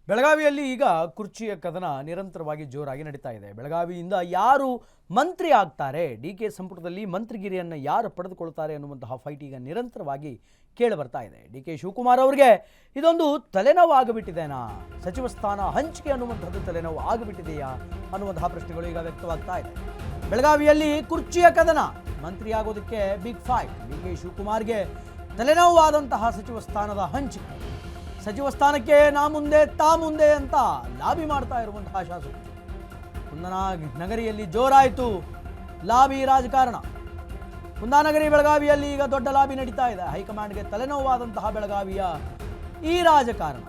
ಬೆಳಗಾವಿಯಲ್ಲಿ ಈಗ ಕುರ್ಚಿಯ ಕದನ ನಿರಂತರವಾಗಿ ಜೋರಾಗಿ ನಡೀತಾ ಇದೆ. ಬೆಳಗಾವಿಯಿಂದ ಯಾರು ಮಂತ್ರಿ ಆಗ್ತಾರೆ, ಡಿಕೆ ಸಂಪುಟದಲ್ಲಿ ಮಂತ್ರಿಗಿರಿಯನ್ನು ಯಾರು ಪಡೆದುಕೊಳ್ತಾರೆ ಅನ್ನುವಂತಹ ಫೈಟ್ ಈಗ ನಿರಂತರವಾಗಿ ಕೇಳಿ ಬರ್ತಾ ಇದೆ. ಡಿಕೆ ಶಿವಕುಮಾರ್ ಅವರಿಗೆ ಇದೊಂದು ತಲೆನೋವು ಆಗಿಬಿಟ್ಟಿದೆನಾ, ಸಚಿವ ಸ್ಥಾನ ಹಂಚಿಕೆ ಅನ್ನುವಂಥದ್ದು ತಲೆನೋವು ಆಗಿಬಿಟ್ಟಿದೆಯಾ ಅನ್ನುವಂತಹ ಪ್ರಶ್ನೆಗಳು ಈಗ ವ್ಯಕ್ತವಾಗ್ತಾ ಇದೆ. ಬೆಳಗಾವಿಯಲ್ಲಿ ಕುರ್ಚಿಯ ಕದನ, ಮಂತ್ರಿ ಆಗೋದಕ್ಕೆ ಬಿಗ್ ಫೈಟ್. ಡಿಕೆ ಶಿವಕುಮಾರ್ಗೆ ತಲೆನೋವಾದಂತಹ ಸಚಿವ ಸ್ಥಾನದ ಹಂಚಿಕೆ, ಸಚಿವ ಸ್ಥಾನಕ್ಕೆ ನಾ ಮುಂದೆ ತಾ ಮುಂದೆ ಅಂತ ಲಾಬಿ ಮಾಡ್ತಾ ಇರುವಂತಹ ಶಾಸಕರು. ಕುಂದಾನಗರಿಯಲ್ಲಿ ಜೋರಾಯಿತು ಲಾಬಿ ರಾಜಕಾರಣ. ಕುಂದಾನಗರಿ ಬೆಳಗಾವಿಯಲ್ಲಿ ಈಗ ದೊಡ್ಡ ಲಾಬಿ ನಡೀತಾ ಇದೆ. ಹೈಕಮಾಂಡ್ಗೆ ತಲೆನೋವಾದಂತಹ ಬೆಳಗಾವಿಯ ಈ ರಾಜಕಾರಣ.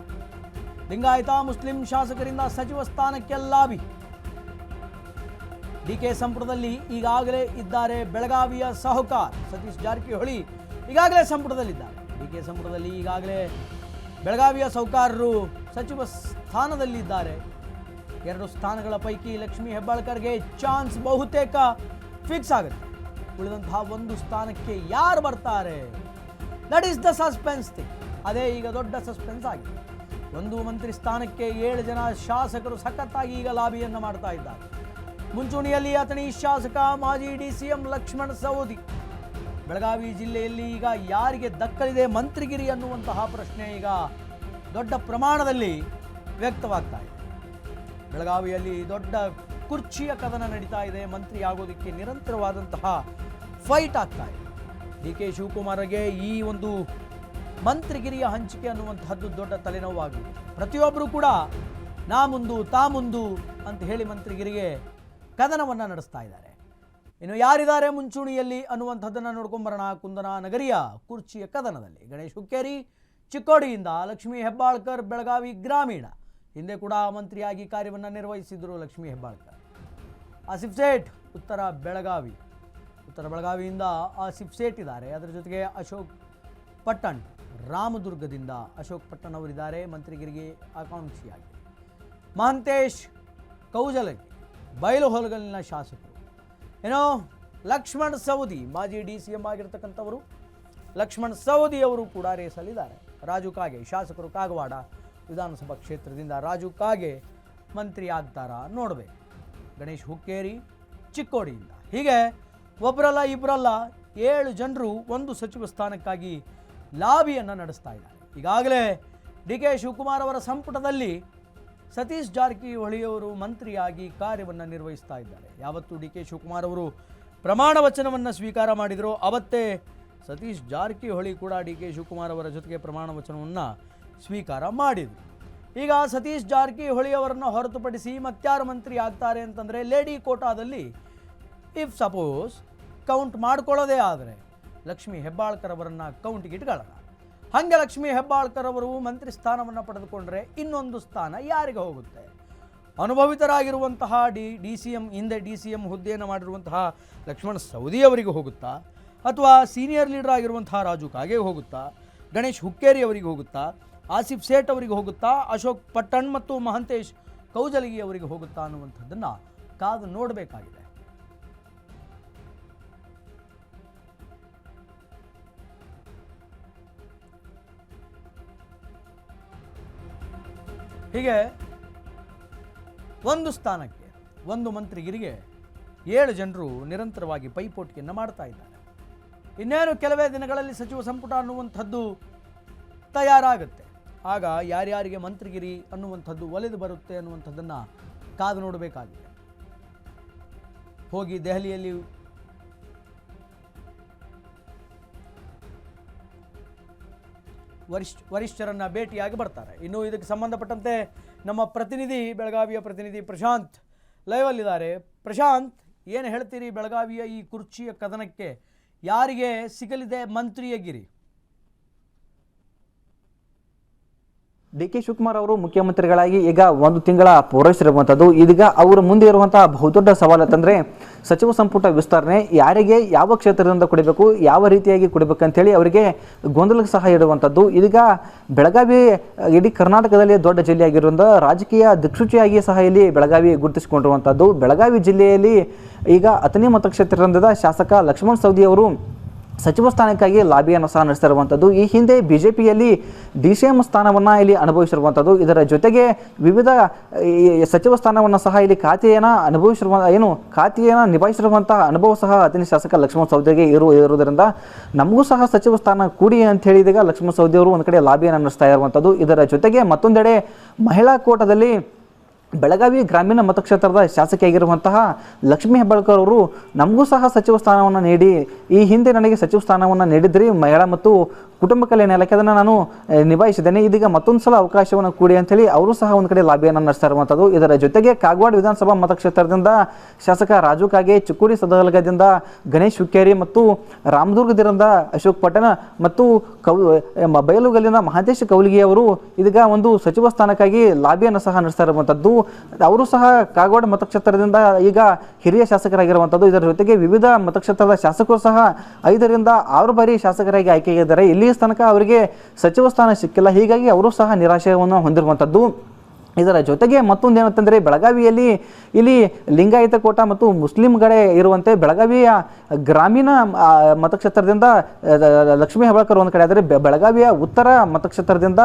ಲಿಂಗಾಯತ ಮುಸ್ಲಿಂ ಶಾಸಕರಿಂದ ಸಚಿವ ಸ್ಥಾನಕ್ಕೆ ಲಾಬಿ. ಡಿಕೆ ಸಂಪುಟದಲ್ಲಿ ಈಗಾಗಲೇ ಇದ್ದಾರೆ ಬೆಳಗಾವಿಯ ಸಾಹುಕಾರ ಸತೀಶ್ ಜಾರಕಿಹೊಳಿ ಈಗಾಗಲೇ ಸಂಪುಟದಲ್ಲಿದ್ದಾರೆ. ಡಿಕೆ ಸಂಪುಟದಲ್ಲಿ ಈಗಾಗಲೇ ಬೆಳಗಾವಿಯ ಸಾಹುಕಾರರು ಸಚಿವ ಸ್ಥಾನದಲ್ಲಿದ್ದಾರೆ. 2 ಸ್ಥಾನಗಳ ಪೈಕಿ ಲಕ್ಷ್ಮೀ ಹೆಬ್ಬಾಳ್ಕರ್ಗೆ ಚಾನ್ಸ್ ಬಹುತೇಕ ಫಿಕ್ಸ್ ಆಗುತ್ತೆ. ಉಳಿದಂತಹ 1 ಸ್ಥಾನಕ್ಕೆ ಯಾರು ಬರ್ತಾರೆ, that is the suspense thing. ಅದೇ ಈಗ ದೊಡ್ಡ ಸಸ್ಪೆನ್ಸ್ ಆಗಿದೆ. 1 ಮಂತ್ರಿ ಸ್ಥಾನಕ್ಕೆ 7 ಜನ ಶಾಸಕರು ಸಖತ್ತಾಗಿ ಈಗ ಲಾಬಿಯನ್ನು ಮಾಡ್ತಾ ಇದ್ದಾರೆ. ಮುಂಚೂಣಿಯಲ್ಲಿ ಅಥಣಿ ಶಾಸಕ ಮಾಜಿ DCM ಲಕ್ಷ್ಮಣ ಸವದಿ. ಬೆಳಗಾವಿ ಜಿಲ್ಲೆಯಲ್ಲಿ ಈಗ ಯಾರಿಗೆ ದಕ್ಕಲಿದೆ ಮಂತ್ರಿಗಿರಿ ಅನ್ನುವಂತಹ ಪ್ರಶ್ನೆ ಈಗ ದೊಡ್ಡ ಪ್ರಮಾಣದಲ್ಲಿ ವ್ಯಕ್ತವಾಗ್ತಾ ಇದೆ. ಬೆಳಗಾವಿಯಲ್ಲಿ ದೊಡ್ಡ ಕುರ್ಚಿಯ ಕದನ ನಡೀತಾ ಇದೆ. ಮಂತ್ರಿ ಆಗೋದಕ್ಕೆ ನಿರಂತರವಾದಂತಹ ಫೈಟ್ ಆಗ್ತಾ ಇದೆ. ಡಿಕೆ ಶಿವಕುಮಾರ್ಗೆ ಈ ಒಂದು ಮಂತ್ರಿಗಿರಿಯ ಹಂಚಿಕೆ ಅನ್ನುವಂತಹದ್ದು ದೊಡ್ಡ ತಲೆನೋವಾಗಿದೆ. ಪ್ರತಿಯೊಬ್ಬರು ಕೂಡ ನಾ ಮುಂದು ತಾ ಮುಂದು ಅಂತ ಹೇಳಿ ಮಂತ್ರಿಗಿರಿಗೆ ಕದನವನ್ನು ನಡೆಸ್ತಾ ಇದ್ದಾರೆ. ಇನ್ನು ಯಾರಿದ್ದಾರೆ ಮುಂಚೂಣಿಯಲ್ಲಿ ಅನ್ನುವಂಥದ್ದನ್ನು ನೋಡ್ಕೊಂಬರೋಣ. ಕುಂದಾನಗರಿಯ ಕುರ್ಚಿಯ ಕದನದಲ್ಲಿ ಗಣೇಶ್ ಹುಕ್ಕೇರಿ ಚಿಕ್ಕೋಡಿಯಿಂದ, ಲಕ್ಷ್ಮೀ ಹೆಬ್ಬಾಳ್ಕರ್ ಬೆಳಗಾವಿ ಗ್ರಾಮೀಣ, ಹಿಂದೆ ಕೂಡ ಮಂತ್ರಿಯಾಗಿ ಕಾರ್ಯವನ್ನು ನಿರ್ವಹಿಸಿದ್ರು ಲಕ್ಷ್ಮೀ ಹೆಬ್ಬಾಳ್ಕರ್. ಆಸಿಫ್ ಸೇಠ್ ಉತ್ತರ ಬೆಳಗಾವಿಯಿಂದ ಆಸಿಫ್ ಸೇಠ್ ಇದ್ದಾರೆ. ಅದರ ಜೊತೆಗೆ ಅಶೋಕ್ ಪಟ್ಟಣ್ ರಾಮದುರ್ಗದಿಂದ ಅಶೋಕ್ ಪಟ್ಟಣ್ ಅವರಿದ್ದಾರೆ ಮಂತ್ರಿಗಿರಿಗೆ ಆಕಾಂಕ್ಷಿಯಾಗಿ. ಮಹಂತೇಶ್ ಕೌಜಲಗಿ ಬೈಲಹೊಲಗಲಿನ ಶಾಸಕರು. ಏನೋ ಲಕ್ಷ್ಮಣ್ ಸವದಿ ಮಾಜಿ DCM ಆಗಿರ್ತಕ್ಕಂಥವರು ಲಕ್ಷ್ಮಣ್ ಸವದಿ ಅವರು ಕೂಡ ರೇಸಲ್ಲಿದ್ದಾರೆ. ರಾಜು ಕಾಗೆ ಶಾಸಕರು ಕಾಗವಾಡ ವಿಧಾನಸಭಾ ಕ್ಷೇತ್ರದಿಂದ ರಾಜು ಕಾಗೆ ಮಂತ್ರಿ ಆಗ್ತಾರಾ ನೋಡಬೇಕು. ಗಣೇಶ್ ಹುಕ್ಕೇರಿ ಚಿಕ್ಕೋಡಿಯಿಂದ, ಹೀಗೆ ಒಬ್ಬರಲ್ಲ ಇಬ್ಬರಲ್ಲ 7 ಜನರು ಒಂದು ಸಚಿವ ಸ್ಥಾನಕ್ಕಾಗಿ ಲಾಬಿಯನ್ನು ನಡೆಸ್ತಾ ಇದ್ದಾರೆ. ಈಗಾಗಲೇ ಡಿಕೆ ಶಿವಕುಮಾರ್ ಅವರ ಸಂಪುಟದಲ್ಲಿ ಸತೀಶ್ ಜಾರಕಿಹೊಳಿಯವರು ಮಂತ್ರಿಯಾಗಿ ಕಾರ್ಯವನ್ನು ನಿರ್ವಹಿಸ್ತಾ ಇದ್ದಾರೆ. ಯಾವತ್ತು ಡಿಕೆ ಶಿವಕುಮಾರ್ ಅವರು ಪ್ರಮಾಣ ವಚನವನ್ನು ಸ್ವೀಕಾರ ಮಾಡಿದರೋ ಅವತ್ತೇ ಸತೀಶ್ ಜಾರಕಿಹೊಳಿ ಕೂಡ ಡಿಕೆ ಶಿವಕುಮಾರ್ ಅವರ ಜೊತೆಗೆ ಪ್ರಮಾಣ ವಚನವನ್ನು ಸ್ವೀಕಾರ ಮಾಡಿದರು. ಈಗ ಸತೀಶ್ ಜಾರಕಿಹೊಳಿ ಅವರನ್ನು ಹೊರತುಪಡಿಸಿ ಮತ್ಯಾರು ಮಂತ್ರಿ ಆಗ್ತಾರೆ ಅಂತಂದರೆ ಲೇಡಿ ಕೋಟಾದಲ್ಲಿ ಇಫ್ ಸಪೋಸ್ ಕೌಂಟ್ ಮಾಡ್ಕೊಳ್ಳೋದೇ ಆದರೆ ಲಕ್ಷ್ಮೀ ಹೆಬ್ಬಾಳ್ಕರ್ ಅವರನ್ನು ಕೌಂಟಿಗೆ ಇಟ್ಕೊಳ್ಳೋಣ. ಹಾಗೆ ಲಕ್ಷ್ಮೀ ಹೆಬ್ಬಾಳ್ಕರ್ ಅವರು ಮಂತ್ರಿ ಸ್ಥಾನವನ್ನು ಪಡೆದುಕೊಂಡ್ರೆ ಇನ್ನೊಂದು ಸ್ಥಾನ ಯಾರಿಗೆ ಹೋಗುತ್ತೆ? ಅನುಭವಿತರಾಗಿರುವಂತಹ DCM ಹಿಂದೆ DCM ಹುದ್ದೆಯನ್ನು ಮಾಡಿರುವಂತಹ ಲಕ್ಷ್ಮಣ ಸವದಿ ಅವರಿಗೆ ಹೋಗುತ್ತಾ, ಅಥವಾ ಸೀನಿಯರ್ ಲೀಡರ್ ಆಗಿರುವಂತಹ ರಾಜು ಕಾಗೆ ಹೋಗುತ್ತಾ, ಗಣೇಶ್ ಹುಕ್ಕೇರಿ ಅವರಿಗೆ ಹೋಗುತ್ತಾ, ಆಸಿಫ್ ಸೇಠ್ ಅವರಿಗೆ ಹೋಗುತ್ತಾ, ಅಶೋಕ್ ಪಟ್ಟಣ್ ಮತ್ತು ಮಹಂತೇಶ್ ಕೌಜಲಗಿ ಅವರಿಗೆ ಹೋಗುತ್ತಾ ಅನ್ನುವಂಥದ್ದನ್ನು ಕಾದು ನೋಡಬೇಕಾಗಿದೆ. ಹೀಗೆ 1 ಸ್ಥಾನಕ್ಕೆ 1 ಮಂತ್ರಿಗಿರಿಗೆ 7 ಜನರು ನಿರಂತರವಾಗಿ ಪೈಪೋಟಿಯನ್ನು ಮಾಡ್ತಾ ಇದ್ದಾರೆ. ಇನ್ನೇನು ಕೆಲವೇ ದಿನಗಳಲ್ಲಿ ಸಚಿವ ಸಂಪುಟ ಅನ್ನುವಂಥದ್ದು ತಯಾರಾಗುತ್ತೆ. ಆಗ ಯಾರ್ಯಾರಿಗೆ ಮಂತ್ರಿಗಿರಿ ಅನ್ನುವಂಥದ್ದು ಒಲಿದು ಬರುತ್ತೆ ಅನ್ನುವಂಥದ್ದನ್ನು ಕಾದು ನೋಡಬೇಕಾಗಿದೆ. ಹೋಗಿ ದೆಹಲಿಯಲ್ಲಿ ವರಿಷ್ಠರನ್ನು ಭೇಟಿಯಾಗಿ ಬರ್ತಾರೆ. ಇನ್ನು ಇದಕ್ಕೆ ಸಂಬಂಧಪಟ್ಟಂತೆ ನಮ್ಮ ಪ್ರತಿನಿಧಿ ಬೆಳಗಾವಿಯ ಪ್ರತಿನಿಧಿ ಪ್ರಶಾಂತ್ ಲೈವಲ್ಲಿದ್ದಾರೆ. ಪ್ರಶಾಂತ್, ಏನು ಹೇಳ್ತೀರಿ ಬೆಳಗಾವಿಯ ಈ ಕುರ್ಚಿಯ ಕದನಕ್ಕೆ? ಯಾರಿಗೆ ಸಿಗಲಿದೆ ಮಂತ್ರಿಯ ಗಿರಿ? ಡಿಕೆ ಶಿವಕುಮಾರ್ ಅವರು ಮುಖ್ಯಮಂತ್ರಿಗಳಾಗಿ ಈಗ 1 ತಿಂಗಳ ಪೂರೈಸಿರುವಂಥದ್ದು. ಇದೀಗ ಅವರು ಮುಂದೆ ಇರುವಂತಹ ಬಹುದೊಡ್ಡ ಸವಾಲು ಅಂತಂದರೆ ಸಚಿವ ಸಂಪುಟ ವಿಸ್ತರಣೆ. ಯಾರಿಗೆ ಯಾವ ಕ್ಷೇತ್ರದಿಂದ ಕೊಡಬೇಕು, ಯಾವ ರೀತಿಯಾಗಿ ಕೊಡಬೇಕಂತೇಳಿ ಅವರಿಗೆ ಗೊಂದಲಕ್ಕೆ ಸಹ ಇಡುವಂಥದ್ದು. ಇದೀಗ ಬೆಳಗಾವಿ ಇಡೀ ಕರ್ನಾಟಕದಲ್ಲಿ ದೊಡ್ಡ ಜಿಲ್ಲೆಯಾಗಿರುವಂಥ ರಾಜಕೀಯ ದಿಕ್ಸೂಚಿಯಾಗಿ ಸಹ ಇಲ್ಲಿ ಬೆಳಗಾವಿ ಗುರುತಿಸಿಕೊಂಡಿರುವಂಥದ್ದು. ಬೆಳಗಾವಿ ಜಿಲ್ಲೆಯಲ್ಲಿ ಈಗ ಅಥಣಿ ಮತಕ್ಷೇತ್ರದಿಂದ ಶಾಸಕ ಲಕ್ಷ್ಮಣ ಸವದಿ ಅವರು ಸಚಿವ ಸ್ಥಾನಕ್ಕಾಗಿ ಲಾಬಿಯನ್ನು ಸಹ ನಡೆಸ್ತಿರುವಂಥದ್ದು. ಈ ಹಿಂದೆ ಬಿಜೆಪಿಯಲ್ಲಿ DCM ಸ್ಥಾನವನ್ನು ಇಲ್ಲಿ ಅನುಭವಿಸಿರುವಂಥದ್ದು. ಇದರ ಜೊತೆಗೆ ವಿವಿಧ ಸಚಿವ ಸ್ಥಾನವನ್ನು ಸಹ ಇಲ್ಲಿ ಖಾತೆಯನ್ನು ನಿಭಾಯಿಸಿರುವಂತಹ ಅನುಭವ ಸಹ ಅತನಿ ಶಾಸಕ ಲಕ್ಷ್ಮಣ ಸವದಿಗೆ ಇರುವುದರಿಂದ ನಮಗೂ ಸಹ ಸಚಿವ ಸ್ಥಾನ ಕೂಡಿ ಅಂತ ಹೇಳಿದಾಗ ಲಕ್ಷ್ಮಣ ಸವದಿ ಅವರು ಒಂದು ಕಡೆ ಲಾಬಿಯನ್ನು ನಡೆಸ್ತಾ ಇರುವಂಥದ್ದು. ಇದರ ಜೊತೆಗೆ ಮತ್ತೊಂದೆಡೆ ಮಹಿಳಾ ಕೋಟಾದಲ್ಲಿ ಬೆಳಗಾವಿ ಗ್ರಾಮೀಣ ಮತಕ್ಷೇತ್ರದ ಶಾಸಕಿಯಾಗಿರುವಂತಹ ಲಕ್ಷ್ಮೀ ಹೆಬ್ಬಾಳ್ಕರ್ ಅವರು ನಮಗೂ ಸಹ ಸಚಿವ ಸ್ಥಾನವನ್ನು ನೀಡಿ, ಈ ಹಿಂದೆ ನನಗೆ ಸಚಿವ ಸ್ಥಾನವನ್ನು ನೀಡಿದ್ರಿ ಮಹಿಳಾ ಮತ್ತು ಕುಟುಂಬ ಕಲ್ಯಾಣ ಇಲಾಖೆ, ಅದನ್ನು ನಾನು ನಿಭಾಯಿಸಿದ್ದೇನೆ, ಇದೀಗ ಮತ್ತೊಂದು ಸಲ ಅವಕಾಶವನ್ನು ಕೂಡಿ ಅಂತೇಳಿ ಅವರು ಸಹ ಒಂದು ಕಡೆ ಲಾಬಿಯನ್ನು ನಡೆಸ್ತಾ ಇರುವಂಥದ್ದು. ಇದರ ಜೊತೆಗೆ ಕಾಗವಾಡ ವಿಧಾನಸಭಾ ಮತಕ್ಷೇತ್ರದಿಂದ ಶಾಸಕ ರಾಜು ಕಾಗೆ, ಚಿಕ್ಕೋಡಿ ಸದಗಲಗದಿಂದ ಗಣೇಶ್ ಹುಕ್ಕೇರಿ ಮತ್ತು ರಾಮದುರ್ಗದಿಂದ ಅಶೋಕ್ ಪಟ್ಟಣ ಮತ್ತು ಬಯಲುಗಲ್ಲಿನ ಮಹಾಂತೇಶ್ ಕೌಲಿಗಿ ಅವರು ಇದೀಗ ಒಂದು ಸಚಿವ ಸ್ಥಾನಕ್ಕಾಗಿ ಲಾಬಿಯನ್ನು ಸಹ ನಡೆಸ್ತಾ ಇರುವಂಥದ್ದು. ಅವರು ಸಹ ಕಾಗವಾಡ ಮತಕ್ಷೇತ್ರದಿಂದ ಈಗ ಹಿರಿಯ ಶಾಸಕರಾಗಿರುವಂಥದ್ದು. ಇದರ ಜೊತೆಗೆ ವಿವಿಧ ಮತಕ್ಷೇತ್ರದ ಶಾಸಕರು ಸಹ 5 ರಿಂದ 6 ಬಾರಿ ಶಾಸಕರಾಗಿ ಆಯ್ಕೆಯಾಗಿದ್ದಾರೆ. ಇಲ್ಲಿ ತನಕ ಅವರಿಗೆ ಸಚಿವ ಸ್ಥಾನ ಸಿಕ್ಕಿಲ್ಲ, ಹೀಗಾಗಿ ಅವರು ಸಹ ನಿರಾಶೆಯನ್ನು ಹೊಂದಿರುವಂಥದ್ದು. ಇದರ ಜೊತೆಗೆ ಮತ್ತೊಂದು ಏನಂತಂದರೆ ಬೆಳಗಾವಿಯಲ್ಲಿ ಇಲ್ಲಿ ಲಿಂಗಾಯತ ಕೋಟ ಮತ್ತು ಮುಸ್ಲಿಂ ಕಡೆ ಇರುವಂತೆ ಬೆಳಗಾವಿಯ ಗ್ರಾಮೀಣ ಮತಕ್ಷೇತ್ರದಿಂದ ಲಕ್ಷ್ಮೀ ಹೆಬ್ಬಾಳ್ಕರ್ ಒಂದು ಕಡೆ ಆದರೆ ಬೆಳಗಾವಿಯ ಉತ್ತರ ಮತಕ್ಷೇತ್ರದಿಂದ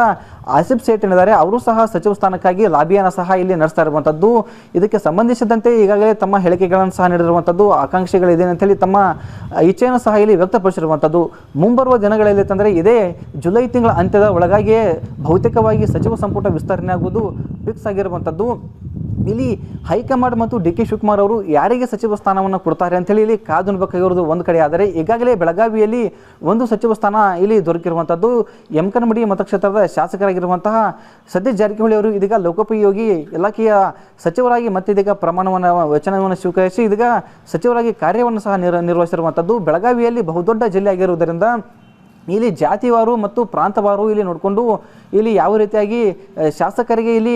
ಆಸಿಫ್ ಸೇಠ್ ಏನಿದ್ದಾರೆ ಅವರು ಸಹ ಸಚಿವ ಸ್ಥಾನಕ್ಕಾಗಿ ಲಾಬಿಯನ್ನು ಸಹ ಇಲ್ಲಿ ನಡೆಸ್ತಾ ಇರುವಂಥದ್ದು. ಇದಕ್ಕೆ ಸಂಬಂಧಿಸಿದಂತೆ ಈಗಾಗಲೇ ತಮ್ಮ ಹೇಳಿಕೆಗಳನ್ನು ಸಹ ನೀಡಿರುವಂಥದ್ದು, ಆಕಾಂಕ್ಷೆಗಳಿದೆ ಅಂತೇಳಿ ತಮ್ಮ ಇಚ್ಛೆಯನ್ನು ಸಹ ಇಲ್ಲಿ ವ್ಯಕ್ತಪಡಿಸಿರುವಂಥದ್ದು. ಮುಂಬರುವ ದಿನಗಳಲ್ಲಿ ತಂದರೆ ಇದೇ ಜುಲೈ ತಿಂಗಳ ಅಂತ್ಯದ ಒಳಗಾಗಿಯೇ ಬಹುತೇಕವಾಗಿ ಸಚಿವ ಸಂಪುಟ ವಿಸ್ತರಣೆ ಆಗುವುದು ಫಿಕ್ಸ್ ಆಗಿರುವಂಥದ್ದು. ಇಲ್ಲಿ ಹೈಕಮಾಂಡ್ ಮತ್ತು DK ಶಿವಕುಮಾರ್ ಅವರು ಯಾರಿಗೆ ಸಚಿವ ಸ್ಥಾನವನ್ನು ಕೊಡ್ತಾರೆ ಅಂತೇಳಿ ಇಲ್ಲಿ ಕಾದು ನೋಡಬೇಕಾಗಿರೋದು ಒಂದು ಕಡೆ. ಆದರೆ ಈಗಾಗಲೇ ಬೆಳಗಾವಿಯಲ್ಲಿ ಒಂದು ಸಚಿವ ಸ್ಥಾನ ಇಲ್ಲಿ ದೊರಕಿರುವಂಥದ್ದು. ಯಮಕನಮಡಿ ಮತಕ್ಷೇತ್ರದ ಶಾಸಕರಾಗಿರುವಂತಹ ಸತೀಶ್ ಜಾರಕಿಹೊಳಿ ಅವರು ಇದೀಗ ಲೋಕೋಪಯೋಗಿ ಇಲಾಖೆಯ ಸಚಿವರಾಗಿ ಮತ್ತೆ ಇದೀಗ ವಚನವನ್ನು ಸ್ವೀಕರಿಸಿ ಇದೀಗ ಸಚಿವರಾಗಿ ಕಾರ್ಯವನ್ನು ಸಹ ನಿರ್ವಹಿಸಿರುವಂಥದ್ದು. ಬೆಳಗಾವಿಯಲ್ಲಿ ಬಹುದೊಡ್ಡ ಜಿಲ್ಲೆ ಆಗಿರುವುದರಿಂದ ಇಲ್ಲಿ ಜಾತಿವಾರು ಮತ್ತು ಪ್ರಾಂತವಾರು ಇಲ್ಲಿ ನೋಡಿಕೊಂಡು ಇಲ್ಲಿ ಯಾವ ರೀತಿಯಾಗಿ ಶಾಸಕರಿಗೆ ಇಲ್ಲಿ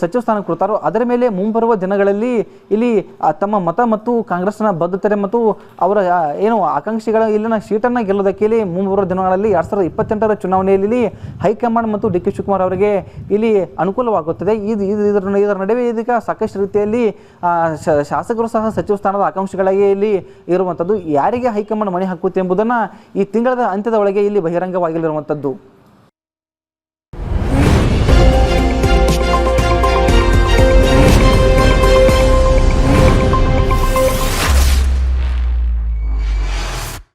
ಸಚಿವ ಸ್ಥಾನ ಕೊಡ್ತಾರೋ ಅದರ ಮೇಲೆ ಮುಂಬರುವ ದಿನಗಳಲ್ಲಿ ಇಲ್ಲಿ ತಮ್ಮ ಮತ ಮತ್ತು ಕಾಂಗ್ರೆಸ್ನ ಬದ್ಧತೆ ಮತ್ತು ಅವರ ಏನು ಆಕಾಂಕ್ಷಿಗಳ ಇಲ್ಲಿನ ಸೀಟನ್ನು ಗೆಲ್ಲೋದಕ್ಕೆ ಇಲ್ಲಿ ಮುಂಬರುವ ದಿನಗಳಲ್ಲಿ 2028ರ ಚುನಾವಣೆಯಲ್ಲಿ ಹೈಕಮಾಂಡ್ ಮತ್ತು DK ಶಿವಕುಮಾರ್ ಅವರಿಗೆ ಇಲ್ಲಿ ಅನುಕೂಲವಾಗುತ್ತದೆ. ಇದರ ನಡುವೆ ಇದೀಗ ಸಾಕಷ್ಟು ರೀತಿಯಲ್ಲಿ ಶಾಸಕರು ಸಹ ಸಚಿವ ಸ್ಥಾನದ ಆಕಾಂಕ್ಷಿಗಳಾಗಿ ಇಲ್ಲಿ ಇರುವಂಥದ್ದು. ಯಾರಿಗೆ ಹೈಕಮಾಂಡ್ ಮಣೆ ಹಾಕುತ್ತೆ ಎಂಬುದನ್ನು ಈ ತಿಂಗಳ ಅಂತ್ಯದ ಒಳಗೆ ಇಲ್ಲಿ ಬಹಿರಂಗವಾಗಿರುವಂಥದ್ದು.